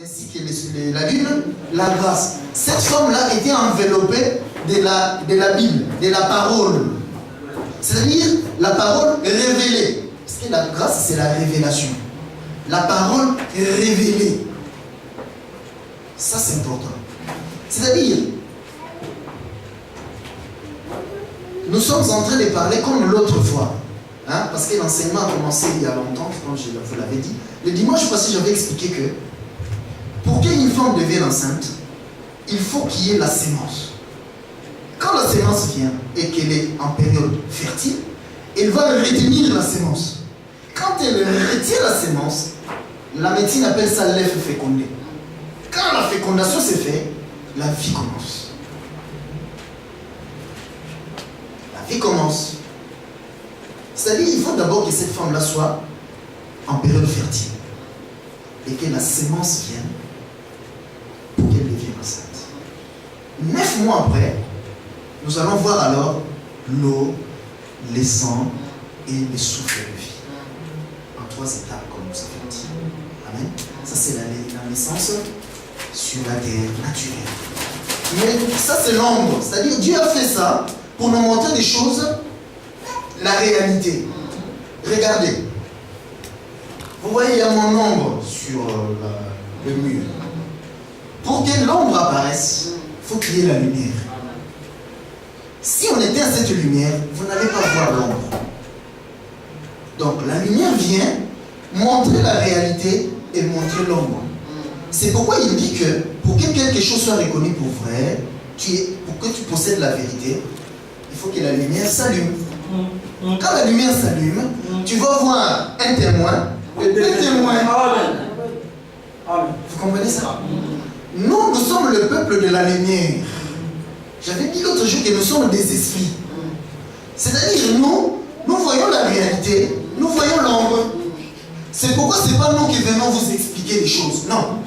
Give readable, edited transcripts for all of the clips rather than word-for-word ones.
ainsi que la lune, la grâce. Cette forme-là était enveloppée de la Bible, de la parole. C'est-à-dire la parole révélée. Parce que la grâce, c'est la révélation. La parole révélée. Ça, c'est important. C'est-à-dire, nous sommes en train de parler comme l'autre fois. Hein, parce que l'enseignement a commencé il y a longtemps, comme je vous l'avais dit. Le dimanche passé, j'avais expliqué que pour qu'une femme devienne enceinte, il faut qu'il y ait la sémence. Quand la sémence vient et qu'elle est en période fertile, elle va retenir la sémence. Quand elle retient la sémence, la médecine appelle ça l'œuf fécondé. Quand la fécondation s'est faite, la vie commence. La vie commence. C'est-à-dire qu'il faut d'abord que cette femme-là soit en période fertile et que la sémence vienne pour qu'elle devienne enceinte. 9 mois après, nous allons voir alors l'eau, les sangs et le souffle de vie. En 3 étapes, comme nous avons dit. Amen. Ça, c'est la naissance sur la terre naturelle. Mais ça, c'est l'ombre. C'est-à-dire Dieu a fait ça pour nous montrer des choses, la réalité. Regardez. Vous voyez, il y a mon ombre sur le mur. Pour que l'ombre apparaisse, il faut qu'il y ait la lumière. Si on éteint cette lumière, vous n'allez pas voir l'ombre. Donc la lumière vient montrer la réalité et montrer l'ombre. C'est pourquoi il dit que pour que quelque chose soit reconnu pour vrai, pour que tu possèdes la vérité, il faut que la lumière s'allume. Quand la lumière s'allume, tu vas voir un témoin et 2 témoins. Vous comprenez ça? Nous sommes le peuple de la lumière. J'avais dit l'autre jour que nous sommes des esprits. C'est-à-dire, nous voyons la réalité, nous voyons l'ombre. C'est pourquoi ce n'est pas nous qui venons vous expliquer les choses. Non.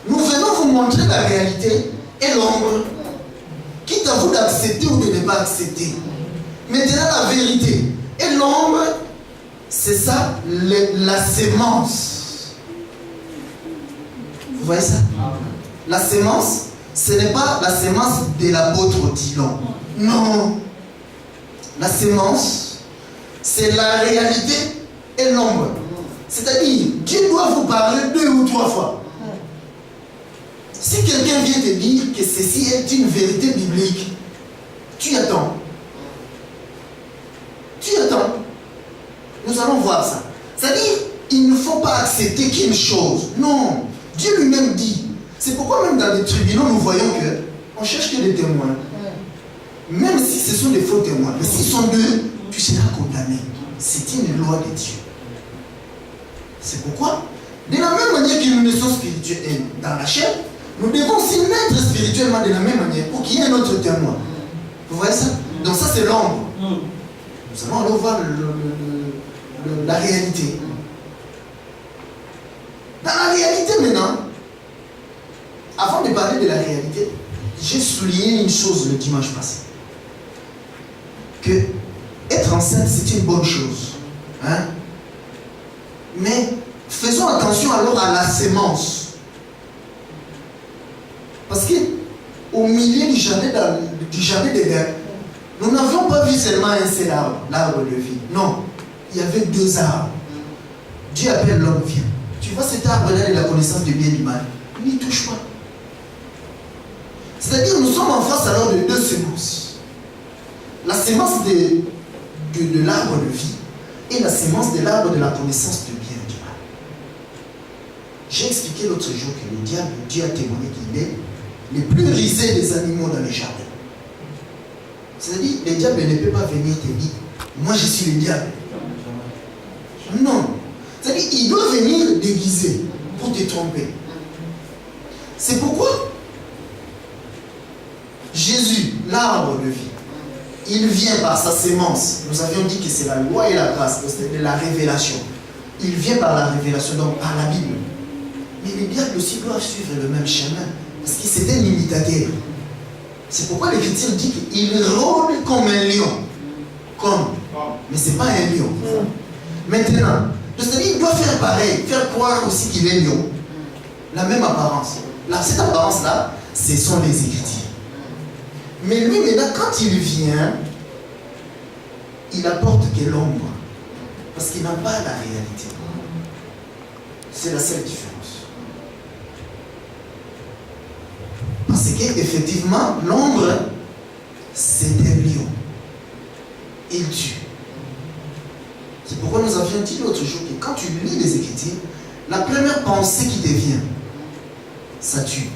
Nous venons vous montrer la réalité et l'ombre. Quitte à vous d'accepter ou de ne pas accepter. Maintenant, la vérité et l'ombre, c'est ça, la sémence. Vous voyez ça? La sémence, ce n'est pas la sémence de l'apôtre Dillon. Non. La sémence, c'est la réalité et l'ombre. C'est-à-dire, Dieu doit vous parler 2 ou 3 fois. Si quelqu'un vient te dire que ceci est une vérité biblique, tu attends. Tu attends. Nous allons voir ça. C'est-à-dire, il ne faut pas accepter qu'une chose. Non. Dieu lui-même dit. C'est pourquoi même dans les tribunaux, nous voyons que on cherche que des témoins. Même si ce sont des faux témoins. Mais s'ils sont 2, tu seras condamné. C'est une loi de Dieu. C'est pourquoi, de la même manière que nous naissons spirituellement dans la chair, nous devons aussi naître spirituellement de la même manière pour qu'il y ait un autre témoin. Vous voyez ça? Donc ça, c'est l'ombre. Nous allons alors voir la réalité. Dans la réalité maintenant, avant de parler de la réalité, j'ai souligné une chose le dimanche passé. Que être enceinte, c'est une bonne chose. Hein? Mais faisons attention alors à la sémence. Parce qu'au milieu du jardin d'Éden, nous n'avions pas vu seulement un seul arbre, l'arbre de vie. Non, il y avait 2 arbres. Dieu appelle l'homme, viens. Tu vois cet arbre-là de la connaissance du bien et du mal, n'y touche pas. C'est-à-dire, nous sommes en face alors de 2 sémences. La sémence de l'arbre de vie et la sémence de l'arbre de la connaissance du bien et du mal. J'ai expliqué l'autre jour que le diable, Dieu a témoigné qu'il est le plus risé des animaux dans les jardins. C'est-à-dire, le diable ne peut pas venir te dire, moi je suis le diable. Non. C'est-à-dire, il doit venir déguisé pour te tromper. C'est pourquoi Jésus, l'arbre de vie, il vient par sa sémence. Nous avions dit que c'est la loi et la grâce, c'est la révélation. Il vient par la révélation, donc par la Bible. Mais le diable aussi doit suivre le même chemin, parce qu'il c'était un imitateur. C'est pourquoi l'Écriture dit qu'il rôde comme un lion. Mais ce n'est pas un lion. Maintenant, c'est-à-dire qu'il doit faire pareil, faire croire aussi qu'il est lion. la même apparence. Là, cette apparence-là, ce sont les Écritures. Mais lui, maintenant, quand il vient, il apporte que l'ombre. Parce qu'il n'a pas la réalité. C'est la seule différence. Parce qu'effectivement, l'ombre, c'est un lion. Il tue. C'est pourquoi nous avions dit l'autre jour que quand tu lis les Écritures, la première pensée qui te vient, ça tue.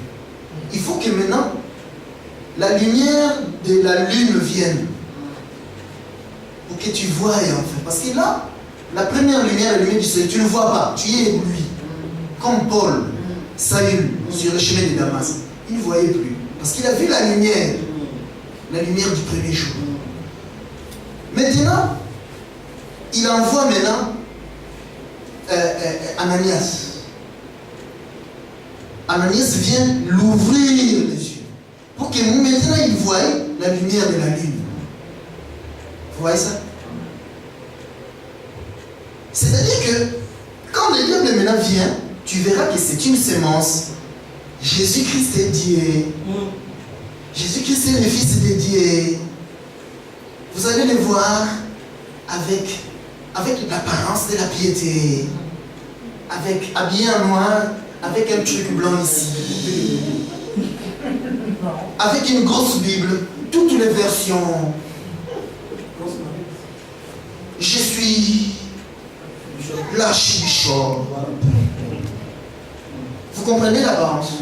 Il faut que maintenant, la lumière de la lune vienne pour que tu voies en fait. Parce que là, la première lumière, la lumière du soleil, tu ne vois pas, tu es ébloui. Comme Paul, Saül, sur le chemin de Damas. Il ne voyait plus. Parce qu'il a vu la lumière du premier jour. Maintenant, il envoie maintenant Ananias. Ananias vient l'ouvrir les yeux. Pour que maintenant il voie la lumière de la lune. Vous voyez ça? C'est-à-dire que quand le diable maintenant vient, tu verras que c'est une sémence. Jésus-Christ est Dieu. Jésus-Christ est le Fils de Dieu. Vous allez le voir avec l'apparence de la piété, avec habillé en noir, avec un truc blanc ici, avec une grosse Bible, toutes les versions. Je suis l'archibishop. Vous comprenez l'apparence?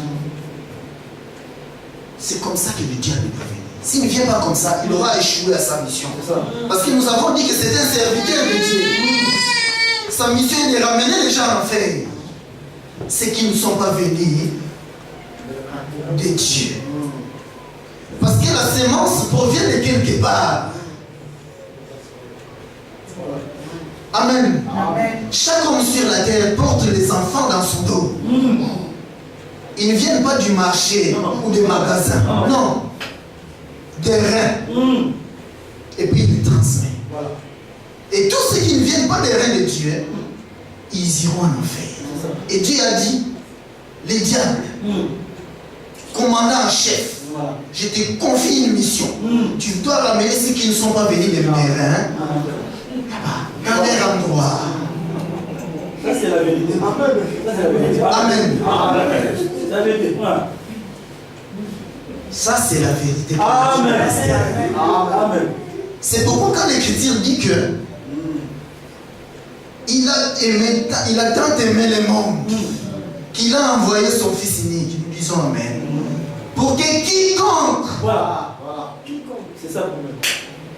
C'est comme ça que le diable peut venir. S'il ne vient pas comme ça, il aura échoué à sa mission. Parce que nous avons dit que c'était un serviteur de Dieu. Sa mission est de ramener les gens en enfer. Ceux qui ne sont pas venus de Dieu. Parce que la sémence provient de quelque part. Amen. Amen. Chaque homme sur la terre porte les enfants dans son dos. Ils ne viennent pas du marché ou des magasins. Non. Des reins. Et puis il les transmet. Voilà. Et tous ceux qui ne viennent pas des reins de Dieu, ils iront en enfer. Et Dieu a dit, les diables, commandant en chef, je te confie une mission. Tu dois ramener ceux qui ne sont pas venus des reins dans des endroits. Ça c'est la vérité. Amen. Amen. C'est la vérité. Ça, c'est la vérité. Amen. Amen. C'est pourquoi quand l'Écriture dit que il a tant aimé le monde qu'il a envoyé son Fils unique. Nous disons Amen. Pour que quiconque. Voilà. C'est ça le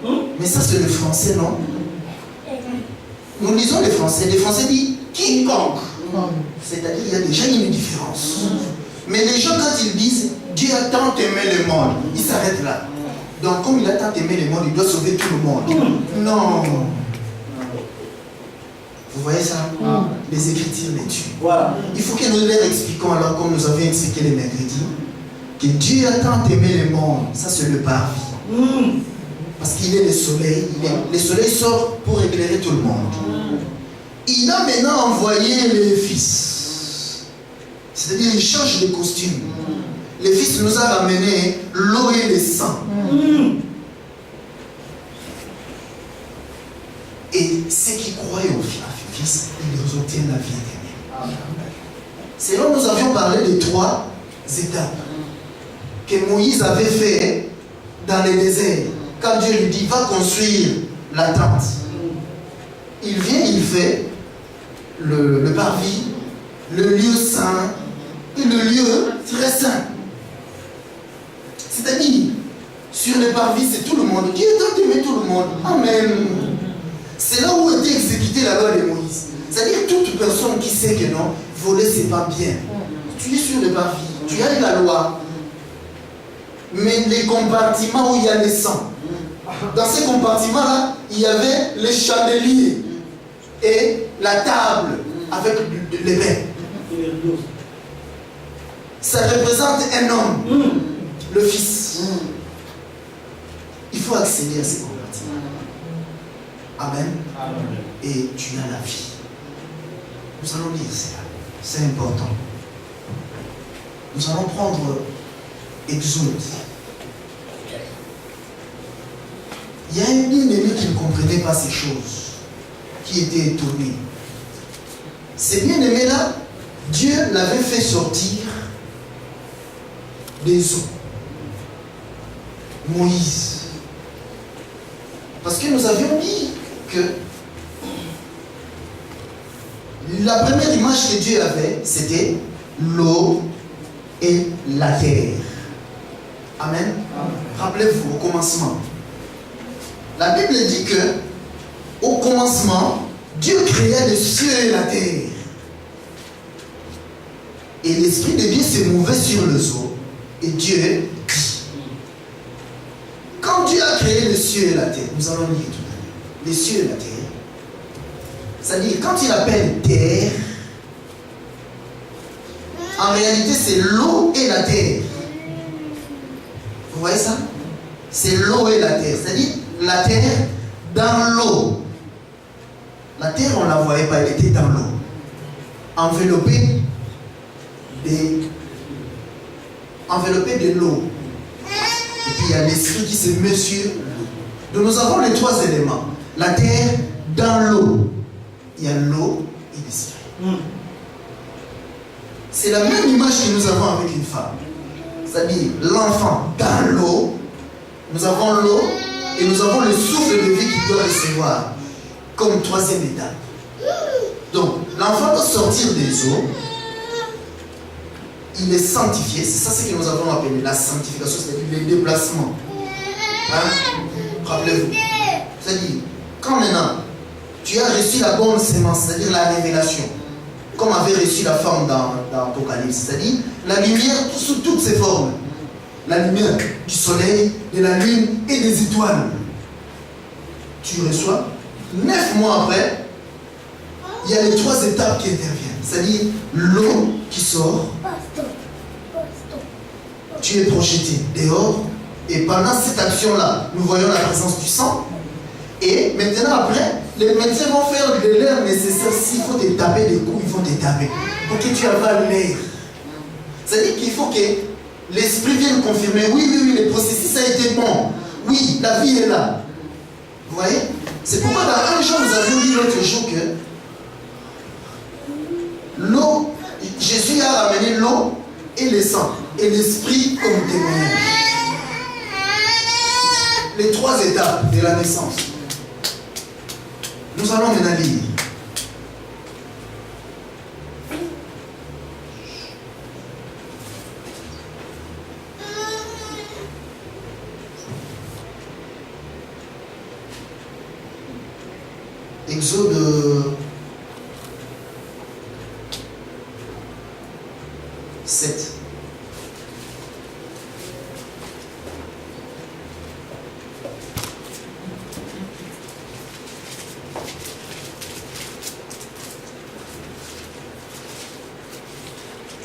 problème. Mais ça, c'est le français, non? Nous lisons les Français. Les Français disent quiconque. C'est-à-dire qu'il y a déjà une différence. Mais les gens, quand ils disent Dieu a tant aimé le monde, ils s'arrêtent là. Donc, comme il a tant aimé le monde, il doit sauver tout le monde. Non. Vous voyez ça? Les Écritures les tuent. Voilà. Il faut que nous leur expliquions, alors, comme nous avions expliqué les mercredis, que Dieu a tant aimé le monde. Ça, c'est le parvis. Parce qu'il est le soleil. Le soleil sort pour éclairer tout le monde. Il a maintenant envoyé le Fils. C'est-à-dire, il change de costume. Le Fils nous a ramené l'eau et le sang. Et ceux qui croient au Fils, ils obtiennent la vie éternelle. C'est là où nous avions parlé des 3 étapes que Moïse avait fait dans le désert. Quand Dieu lui dit, va construire la tente. Il vient, il fait le parvis, le lieu saint et le lieu très saint. C'est-à-dire, sur le parvis, c'est tout le monde. Dieu doit aimer tout le monde. Amen. C'est là où était exécutée la loi de Moïse. C'est-à-dire, toute personne qui sait que non, voler, c'est pas bien. Tu es sur le parvis, tu as la loi. Mais les compartiments où il y a le sang, dans ces compartiments-là, il y avait les chandeliers et la table avec les bains. Ça représente un homme, le Fils. Il faut accéder à ces compartiments. Amen. Et tu as la vie. Nous allons lire cela. C'est important. Nous allons prendre Exode. Il y a un bien-aimé qui ne comprenait pas ces choses, qui était étonné. Ces bien-aimés-là, Dieu l'avait fait sortir des eaux. Moïse. Parce que nous avions dit que la première image que Dieu avait, c'était l'eau et la terre. Amen. Rappelez-vous, au commencement. La Bible dit que, au commencement, Dieu créa les cieux et la terre. Et l'Esprit de Dieu se mouvait sur les eaux. Et Dieu dit. Quand Dieu a créé les cieux et la terre, nous allons lire tout à l'heure. Les cieux et la terre. C'est-à-dire, quand il appelle terre, en réalité, c'est l'eau et la terre. Vous voyez ça? C'est l'eau et la terre. C'est-à-dire, la terre dans l'eau. La terre, on ne la voyait pas, elle était dans l'eau. Enveloppée de l'eau. Et puis, il y a l'esprit qui se met sur l'eau. Donc, nous avons les trois éléments. La terre dans l'eau. Il y a l'eau et l'esprit. C'est la même image que nous avons avec une femme. C'est-à-dire l'enfant dans l'eau. Nous avons l'eau et nous avons le souffle de vie qu'il doit recevoir comme troisième étape. Donc, l'enfant doit sortir des eaux. Il est sanctifié. C'est ça ce que nous avons appelé la sanctification, c'est-à-dire les déplacements. Hein? Rappelez-vous. C'est-à-dire, quand maintenant tu as reçu la bonne sémence, c'est-à-dire la révélation, comme avait reçu la femme dans Apocalypse, c'est-à-dire la lumière sous toutes ses formes. La lumière du soleil, de la lune et des étoiles. Tu reçois. 9 mois après, il y a les trois étapes qui interviennent. C'est-à-dire l'eau qui sort. Tu es projeté dehors. Et pendant cette action-là, nous voyons la présence du sang. Et maintenant après, les médecins vont faire de l'air nécessaire. S'il faut te taper des coups, ils vont te taper. Pour que tu avales l'air. C'est-à-dire qu'il faut que l'esprit vienne confirmer. Oui, le processus a été bon. Oui, la vie est là. Vous voyez? C'est pourquoi dans un jour, nous avions dit l'autre jour que l'eau, Jésus a ramené l'eau et le sang. Et l'esprit comme témoignage. Les trois étapes de la naissance. Nous allons maintenant lire. Exode 7.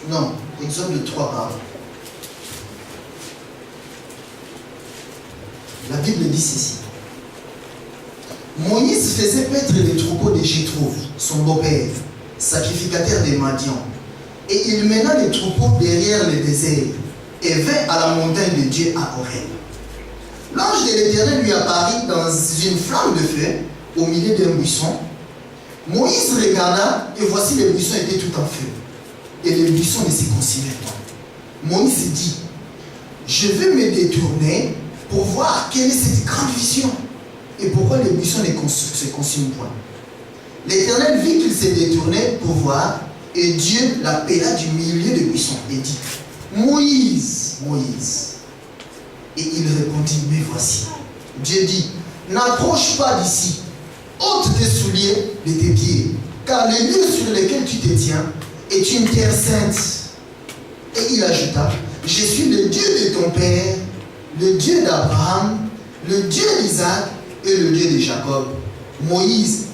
Non, Exode 3, pardon. La Bible dit ceci. Moïse faisait paître les troupeaux de Jéthro, son beau-père, sacrificateur des Madians. Et il mena les troupeaux derrière le désert et vint à la montagne de Dieu à Horeb. L'ange de l'Éternel lui apparut dans une flamme de feu au milieu d'un buisson. Moïse regarda et voici le buisson était tout en feu. Et le buisson ne se consumait pas. Moïse dit, je vais me détourner pour voir quelle est cette grande vision et pourquoi le buisson ne se consume point. L'Éternel vit qu'il s'est détourné pour voir et Dieu l'appela du milieu du buisson et dit, Moïse, Moïse. Et il répondit, mais voici. Dieu dit, n'approche pas d'ici, ôte tes souliers de tes pieds, car le lieu sur lequel tu te tiens est une terre sainte. Et il ajouta, je suis le Dieu de ton père, le Dieu d'Abraham, le Dieu d'Isaac et le Dieu de Jacob. Moïse